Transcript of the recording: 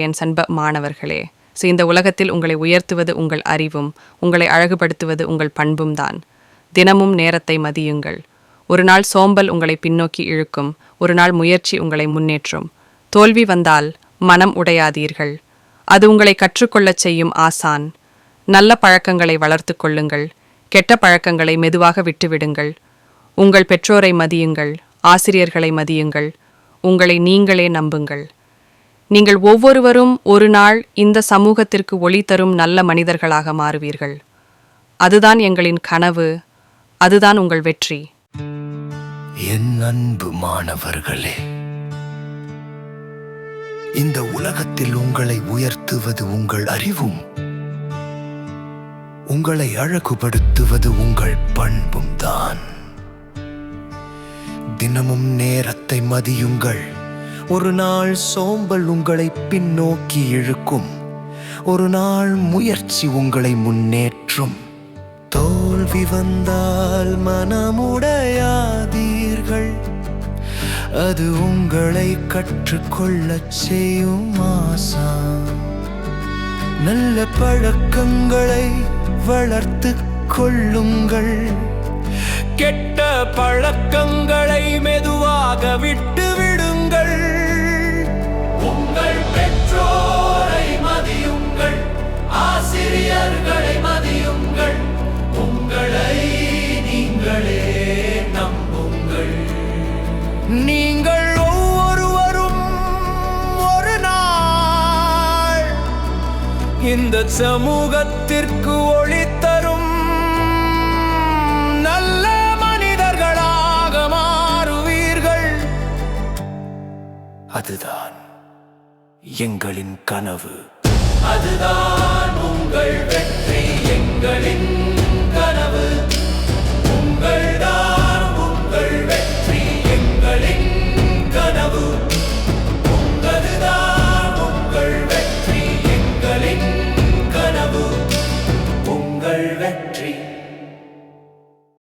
என் சண்ப மாணவர்களே, இந்த உலகத்தில் உங்களை உயர்த்துவது உங்கள் அறிவும் உங்களை அழகுபடுத்துவது உங்கள் பண்பும் தான். தினமும் நேரத்தை மதியுங்கள். ஒரு நாள் சோம்பல் உங்களை பின்னோக்கி இழுக்கும், ஒரு நாள் முயற்சி உங்களை முன்னேற்றும். தோல்வி வந்தால் மனம் உடையாதீர்கள். அது உங்களை கற்றுக்கொள்ளச் செய்யும் ஆசான். நல்ல பழக்கங்களை வளர்த்து கொள்ளுங்கள். கெட்ட பழக்கங்களை மெதுவாக விட்டுவிடுங்கள். உங்கள் பெற்றோரை மதியுங்கள், ஆசிரியர்களை மதியுங்கள், உங்களை நீங்களே நம்புங்கள். நீங்கள் ஒவ்வொருவரும் ஒரு நாள் இந்த சமூகத்திற்கு ஒளி தரும் நல்ல மனிதர்களாக மாறுவீர்கள். அதுதான் எங்களின் கனவு, அதுதான் உங்கள் வெற்றி. என் அன்பு மாணவர்களே, இந்த உலகத்தில் உங்களை உயர்த்துவது உங்கள் அறிவும் உங்களை அழகுபடுத்துவது உங்கள் பண்பும் தான். தினமும் நேரத்தை மதியுங்கள். ஒரு நாள் சோம்பல் உங்களை பின்னோக்கி இழுக்கும், ஒரு நாள் முயற்சி உங்களை முன்னேற்றும். தோல்வி வந்தால் மனமுடையாதீர்கள். அது உங்களை கற்றுக்கொள்ளச் செய்யும் ஆசான். நல்ல பழக்கங்களை வளர்த்து கொள்ளுங்கள். கெட்ட பழக்கங்களை மெதுவாக விட்டு விடுங்கள். உங்கள் பெற்றோரை மதியுங்கள், ஆசிரியர்களை மதியுங்கள், உங்களை நீங்களே நம்புங்கள். நீங்கள் ஒவ்வொருவரும் ஒரு நாள் இந்த சமூகத்திற்கு ஒளி தரும் நல்ல மனிதர்களாக மாறுவீர்கள். அதுதான் எங்களின் கனவு, அதுதான் உங்கள் வெற்றி, எங்களின்